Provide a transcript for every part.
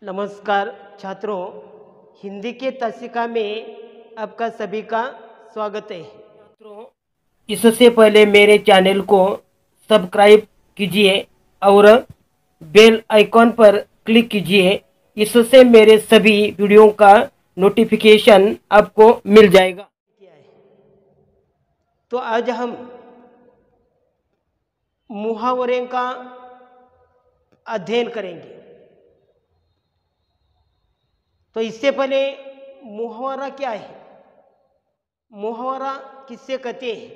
नमस्कार छात्रों, हिंदी के तासिका में आपका सभी का स्वागत है। छात्रों, इससे पहले मेरे चैनल को सब्सक्राइब कीजिए और बेल आइकॉन पर क्लिक कीजिए। इससे मेरे सभी वीडियो का नोटिफिकेशन आपको मिल जाएगा। तो आज हम मुहावरे का अध्ययन करेंगे। तो इससे पहले मुहावरा क्या है, मुहावरा किससे कहते हैं,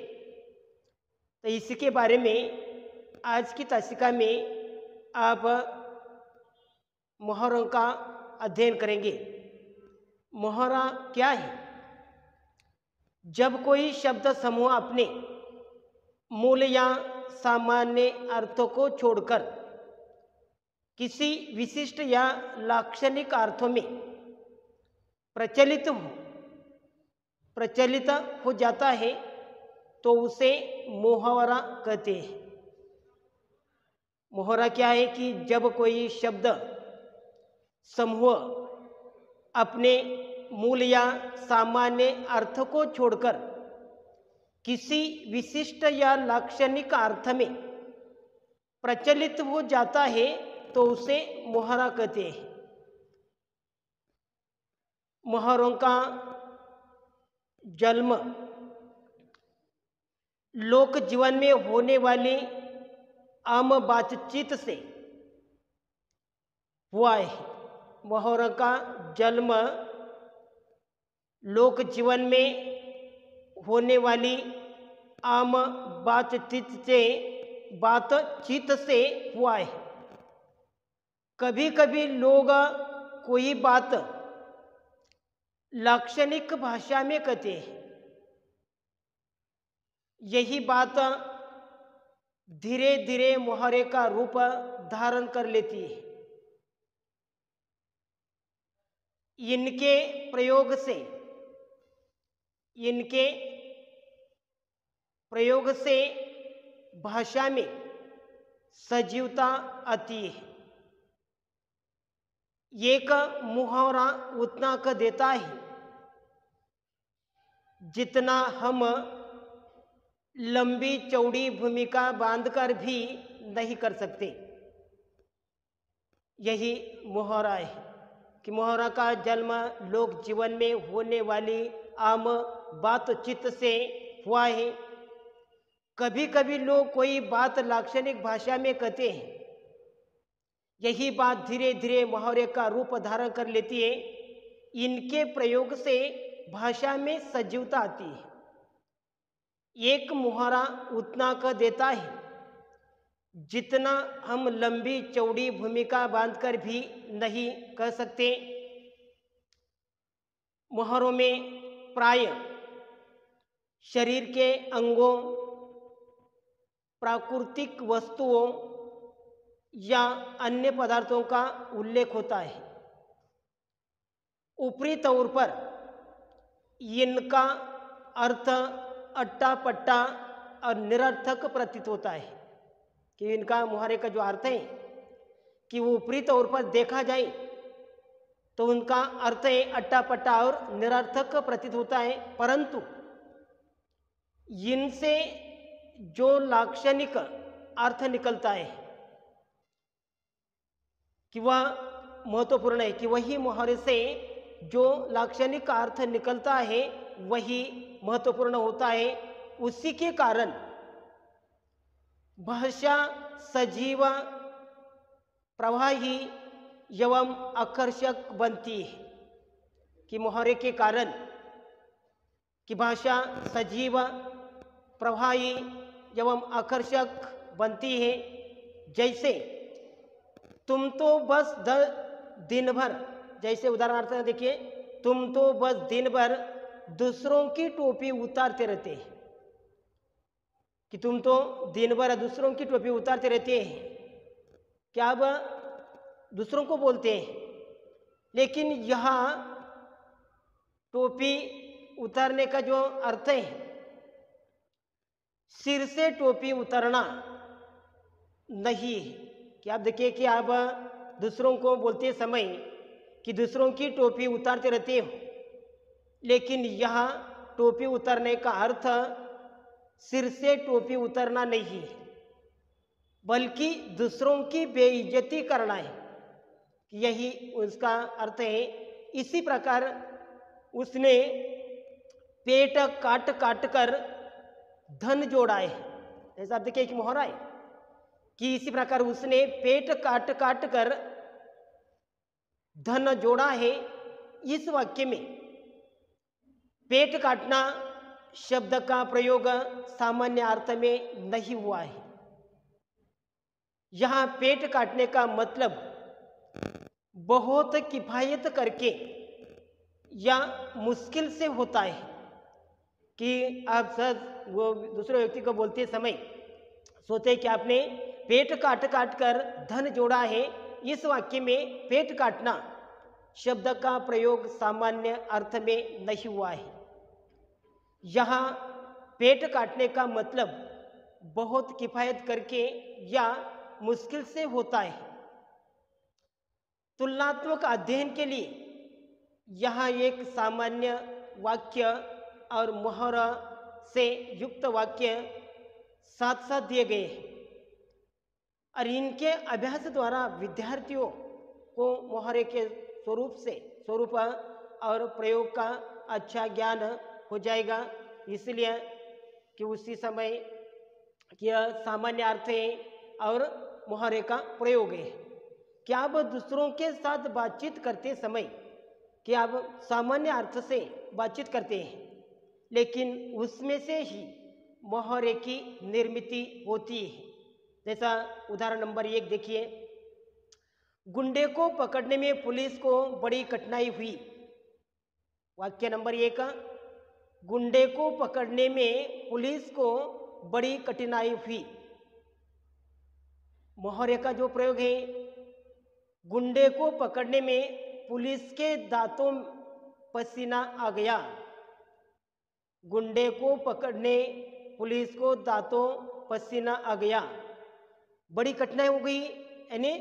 तो इसके बारे में आज की तासिका में आप मुहावरों का अध्ययन करेंगे। मुहावरा क्या है? जब कोई शब्द समूह अपने मूल या सामान्य अर्थों को छोड़कर किसी विशिष्ट या लाक्षणिक अर्थों में प्रचलित हो जाता है तो उसे मुहावरा कहते हैं। मुहावरा क्या है कि जब कोई शब्द समूह अपने मूल या सामान्य अर्थ को छोड़कर किसी विशिष्ट या लाक्षणिक अर्थ में प्रचलित हो जाता है तो उसे मुहावरा कहते हैं। मुहावरों का जन्म लोक जीवन में होने वाली आम बातचीत से हुआ है। मुहावरों का जन्म लोक जीवन में होने वाली आम बातचीत से हुआ है। कभी कभी लोग कोई बात लाक्षणिक भाषा में कहते हैं। यही बात धीरे धीरे मुहावरे का रूप धारण कर लेती है। इनके प्रयोग से भाषा में सजीवता आती है। एक मुहावरा उतना का देता है जितना हम लंबी चौड़ी भूमिका बांधकर भी नहीं कर सकते। यही मुहावरा है कि मुहावरा का जन्म लोक जीवन में होने वाली आम बातचीत से हुआ है। कभी कभी लोग कोई बात लाक्षणिक भाषा में कहते हैं। यही बात धीरे धीरे मुहावरे का रूप धारण कर लेती है। इनके प्रयोग से भाषा में सजीवता आती है। एक मुहावरा उतना का देता है जितना हम लंबी चौड़ी भूमिका बांधकर भी नहीं कह सकते। मुहावरों में प्राय शरीर के अंगों, प्राकृतिक वस्तुओं या अन्य पदार्थों का उल्लेख होता है। ऊपरी तौर पर इनका अर्थ अट्टा पट्टा और निरर्थक प्रतीत होता है कि इनका मुहावरे का जो अर्थ है कि वो ऊपरी तौर पर देखा जाए तो उनका अर्थ है अट्टा पट्टा और निरर्थक प्रतीत होता है, परंतु इनसे जो लाक्षणिक अर्थ निकलता है कि वह महत्वपूर्ण है, कि वही मुहावरे से जो लाक्षणिक अर्थ निकलता है वही महत्वपूर्ण होता है। उसी के कारण भाषा सजीव, प्रवाही एवं आकर्षक बनती है। कि मुहावरे के कारण कि भाषा सजीव, प्रवाही एवं आकर्षक बनती है। जैसे तुम तो बस दिन भर, जैसे उदाहरणार्थ देखिए, तुम तो बस दिन भर दूसरों की टोपी उतारते रहते हैं। कि तुम तो दिन भर दूसरों की टोपी उतारते रहते हैं, क्या अब दूसरों को बोलते हैं। लेकिन यहाँ टोपी उतारने का जो अर्थ है, सिर से टोपी उतारना नहीं है। कि आप देखिए कि आप दूसरों को बोलते समय कि दूसरों की टोपी उतारते रहते हो, लेकिन यहाँ टोपी उतारने का अर्थ सिर से टोपी उतारना नहीं है, बल्कि दूसरों की बेइज्जती करना है, यही उसका अर्थ है। इसी प्रकार उसने पेट काट काट कर धन जोड़ा है, ऐसा देखिए एक मोहरा है कि इसी प्रकार उसने पेट काट काट कर धन जोड़ा है। इस वाक्य में पेट काटना शब्द का प्रयोग सामान्य अर्थ में नहीं हुआ है। यहाँ पेट काटने का मतलब बहुत किफायत करके या मुश्किल से होता है कि आप सच वो दूसरे व्यक्ति को बोलते समय सोचे कि आपने पेट काट काट कर धन जोड़ा है। इस वाक्य में पेट काटना शब्द का प्रयोग सामान्य अर्थ में नहीं हुआ है। यहाँ पेट काटने का मतलब बहुत किफायत करके या मुश्किल से होता है। तुलनात्मक अध्ययन के लिए यहाँ एक सामान्य वाक्य और मोहरा से युक्त वाक्य साथ साथ दिए गए हैं और इनके अभ्यास द्वारा विद्यार्थियों को मोहरे के स्वरूप और प्रयोग का अच्छा ज्ञान हो जाएगा। इसलिए कि उसी समय यह सामान्य अर्थ है और मोहरे का प्रयोग है कि आप दूसरों के साथ बातचीत करते समय कि आप सामान्य अर्थ से बातचीत करते हैं, लेकिन उसमें से ही मोहरे की निर्मिति होती है। जैसा उदाहरण नंबर 1 देखिए, गुंडे को पकड़ने में पुलिस को बड़ी कठिनाई हुई। वाक्य नंबर 1, गुंडे को पकड़ने में पुलिस को बड़ी कठिनाई हुई। मोहरे का जो प्रयोग है, गुंडे को पकड़ने में पुलिस के दांतों पसीना आ गया। गुंडे को पकड़ने पुलिस को दांतों पसीना आ गया, बड़ी कठिनाई हो गई, यानी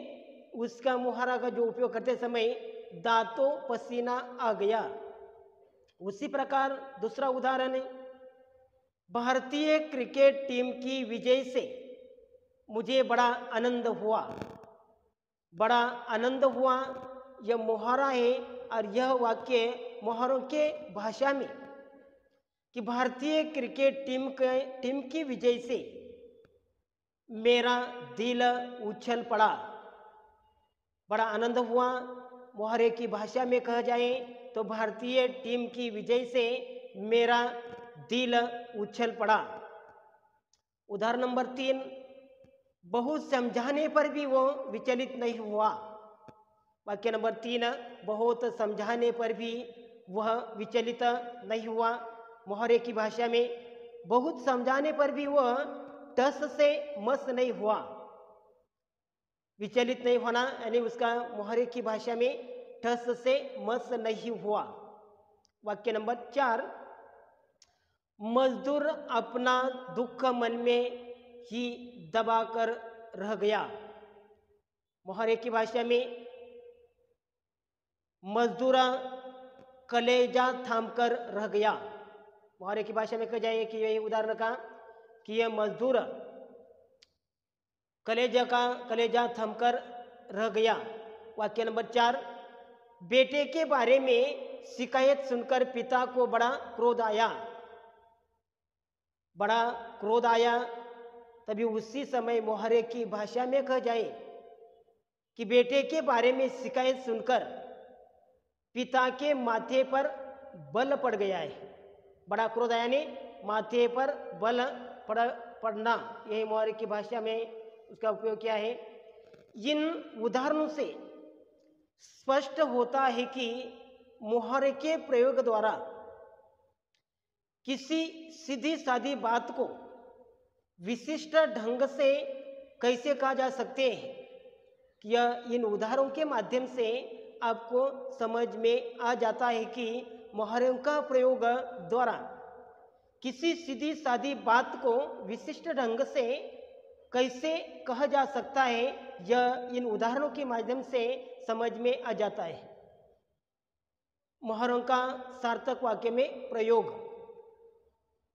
उसका मुहारा का जो उपयोग करते समय दांतों पसीना आ गया। उसी प्रकार दूसरा उदाहरण है, भारतीय क्रिकेट टीम की विजय से मुझे बड़ा आनंद हुआ। बड़ा आनंद हुआ यह मुहारा है और यह वाक्य मुहारों के भाषा में कि भारतीय क्रिकेट टीम की विजय से मेरा दिल उछल पड़ा। बड़ा आनंद हुआ मुहारे की भाषा में कहा जाए तो भारतीय टीम की विजय से मेरा दिल उछल पड़ा। उदाहरण नंबर 3, बहुत समझाने पर भी वो विचलित नहीं हुआ। वाक्य नंबर 3, बहुत समझाने पर भी वह विचलित नहीं हुआ। मोहरे की भाषा में बहुत समझाने पर भी वह टस से मस नहीं हुआ, विचलित नहीं होना, यानी उसका मोहरे की भाषा में टस से मस नहीं हुआ। वाक्य नंबर 4, मजदूर अपना दुख मन में ही दबाकर रह गया। मोहरे की भाषा में मजदूर कलेजा थामकर रह गया। मोहरे की भाषा में कहा जाए कि यही उदाहरण का कि यह मजदूर कलेजा थमकर रह गया। वाक्य नंबर 4, बेटे के बारे में शिकायत सुनकर पिता को बड़ा क्रोध आया। बड़ा क्रोध आया, तभी उसी समय मोहरे की भाषा में कहा जाए कि बेटे के बारे में शिकायत सुनकर पिता के माथे पर बल पड़ गया है। बड़ा क्रोध आया ने माथे पर बल पड़ना, यही मोहरे की भाषा में उसका उपयोग किया है। इन उदाहरणों से स्पष्ट होता है कि मोहरे के प्रयोग द्वारा किसी सीधी सादी बात को विशिष्ट ढंग से कैसे कहा जा सकते हैं कि यह इन उदाहरणों के माध्यम से आपको समझ में आ जाता है कि मोहरों का प्रयोग द्वारा किसी सीधी सादी बात को विशिष्ट ढंग से कैसे कहा जा सकता है, यह इन उदाहरणों के माध्यम से समझ में आ जाता है। मुहावरों का सार्थक वाक्य में प्रयोग।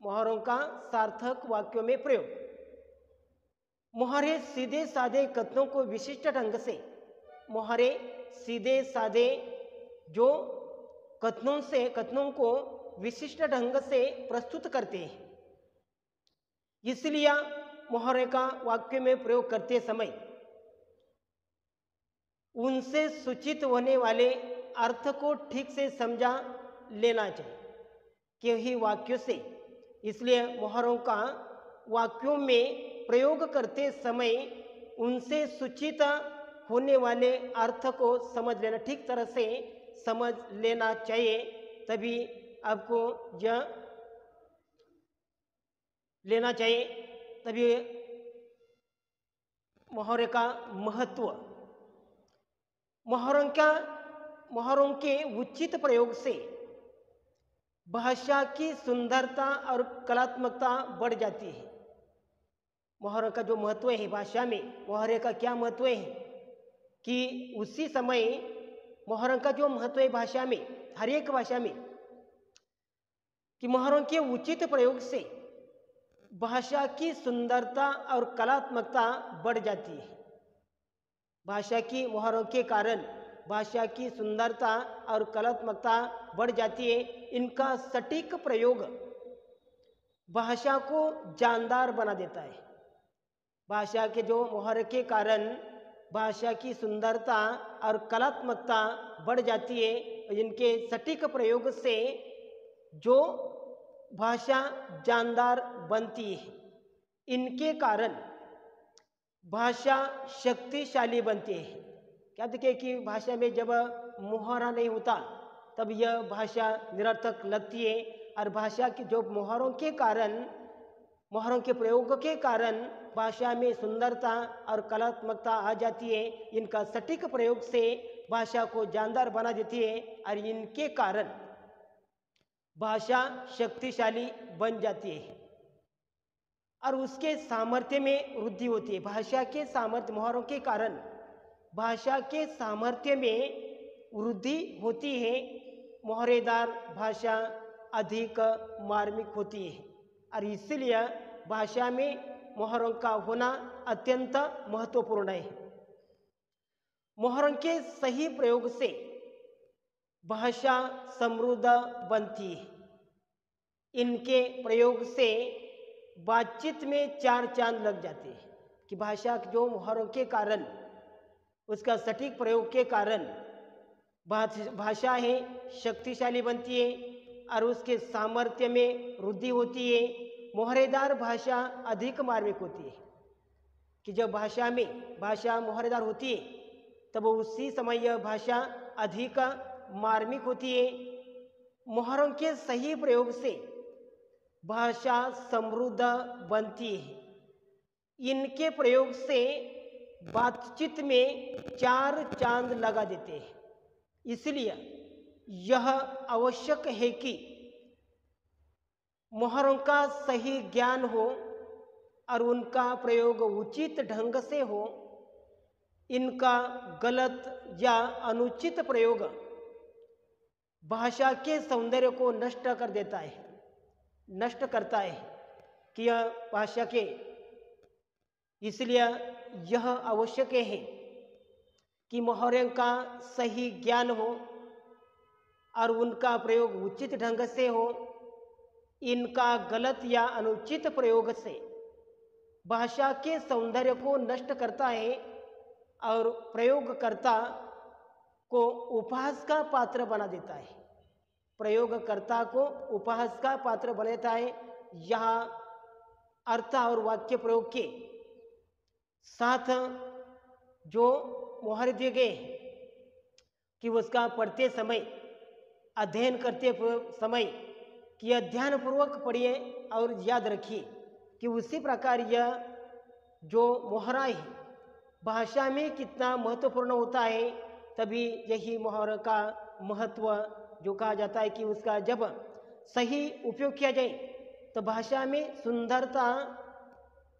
मुहावरों का सार्थक वाक्यों में प्रयोग। मुहावरे सीधे साधे कथनों को विशिष्ट ढंग से, मुहावरे सीधे साधे जो कथनों को विशिष्ट ढंग से प्रस्तुत करते हैं, इसलिए मुहावरे का वाक्य में प्रयोग करते समय उनसे सूचित होने वाले अर्थ को ठीक से समझा लेना चाहिए कि ही वाक्यों से। इसलिए मुहावरों का वाक्यों में प्रयोग करते समय उनसे सूचित होने वाले अर्थ को समझ लेना, ठीक तरह से समझ लेना चाहिए, तभी आपको यह लेना चाहिए, तभी मुहावरे का महत्व। मुहावरों के उचित प्रयोग से भाषा की सुंदरता और कलात्मकता बढ़ जाती है। मुहावरों का जो महत्व है भाषा में, मुहावरे का क्या महत्व है कि उसी समय मुहावरों का जो महत्व है भाषा में, हर एक भाषा में, कि मुहावरों के उचित प्रयोग से भाषा की सुंदरता और कलात्मकता बढ़ जाती है। भाषा की मुहावरों के कारण भाषा की सुंदरता और कलात्मकता बढ़ जाती है। इनका सटीक प्रयोग भाषा को जानदार बना देता है। भाषा के जो मुहावरे के कारण भाषा की सुंदरता और कलात्मकता बढ़ जाती है। इनके सटीक प्रयोग से जो भाषा जानदार बनती है, इनके कारण भाषा शक्तिशाली बनती है। क्या देखिए कि भाषा में जब मुहावरा नहीं होता तब यह भाषा निरर्थक लगती है, और भाषा की जो मुहावरों के कारण, मुहावरों के प्रयोग के कारण भाषा में सुंदरता और कलात्मकता आ जाती है। इनका सटीक प्रयोग से भाषा को जानदार बना देती है और इनके कारण भाषा शक्तिशाली बन जाती है और उसके सामर्थ्य में वृद्धि होती है। भाषा के सामर्थ्य, मुहावरों के कारण भाषा के सामर्थ्य में वृद्धि होती है। मुहावरेदार भाषा अधिक मार्मिक होती है और इसलिए भाषा में मुहावरों का होना अत्यंत महत्वपूर्ण है। मुहावरों के सही प्रयोग से भाषा समृद्ध बनती है। इनके प्रयोग से बातचीत में चार चांद लग जाते हैं कि भाषा जो मुहावरों के कारण, उसका सटीक प्रयोग के कारण भाषा है शक्तिशाली बनती है और उसके सामर्थ्य में वृद्धि होती है। मुहावरेदार भाषा अधिक मार्मिक होती है कि जब भाषा मुहावरेदार होती है तब उसी समय यह भाषा अधिक मार्मिक होती है। मुहावरों के सही प्रयोग से भाषा समृद्ध बनती है। इनके प्रयोग से बातचीत में चार चांद लगा देते हैं। इसलिए यह आवश्यक है कि मुहावरों का सही ज्ञान हो और उनका प्रयोग उचित ढंग से हो। इनका गलत या अनुचित प्रयोग भाषा के सौंदर्य को नष्ट कर देता है, नष्ट करता है कि यह भाषा के, इसलिए यह आवश्यक है कि मुहावरों का सही ज्ञान हो और उनका प्रयोग उचित ढंग से हो। इनका गलत या अनुचित प्रयोग से भाषा के सौंदर्य को नष्ट करता है और प्रयोगकर्ता को उपहास का पात्र बना देता है। प्रयोगकर्ता को उपहास का पात्र बना देता है। यहाँ अर्थ और वाक्य प्रयोग के साथ जो मुहावरे दिए गए कि उसका पढ़ते समय, अध्ययन करते समय कि यह ध्यानपूर्वक पढ़िए और याद रखिए कि उसी प्रकार यह जो मुहावरा है भाषा में कितना महत्वपूर्ण होता है। तभी यही मुहावरे का महत्व जो कहा जाता है कि उसका जब सही उपयोग किया जाए तो भाषा में सुंदरता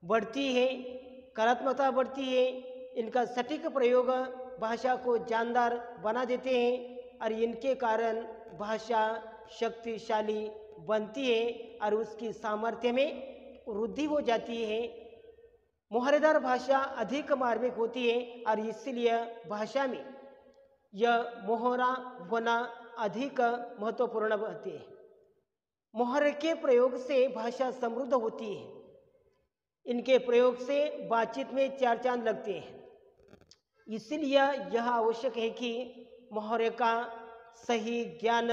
बढ़ती है, कलात्मकता बढ़ती है। इनका सटीक प्रयोग भाषा को जानदार बना देते हैं और इनके कारण भाषा शक्तिशाली बनती है और उसकी सामर्थ्य में वृद्धि हो जाती है। मोहरेदार भाषा अधिक मार्मिक होती है और इसलिए भाषा में यह मोहरा होना अधिक महत्वपूर्ण होती है। मोहरे के प्रयोग से भाषा समृद्ध होती है। इनके प्रयोग से बातचीत में चार चांद लगते हैं। इसलिए यह आवश्यक है कि मोहरे का सही ज्ञान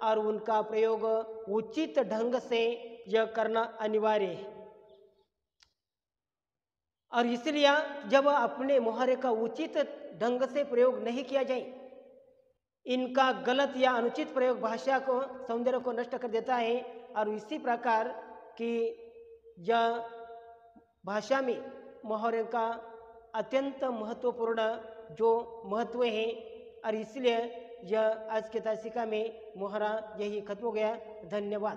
और उनका प्रयोग उचित ढंग से यह करना अनिवार्य है। और इसलिए जब अपने मोहरे का उचित ढंग से प्रयोग नहीं किया जाए, इनका गलत या अनुचित प्रयोग भाषा को सौंदर्य को नष्ट कर देता है। और इसी प्रकार कि यह भाषा में मोहरे का अत्यंत महत्वपूर्ण जो महत्व है। और इसलिए यह आज के तासिका में मोहरा यही खत्म हो गया। धन्यवाद।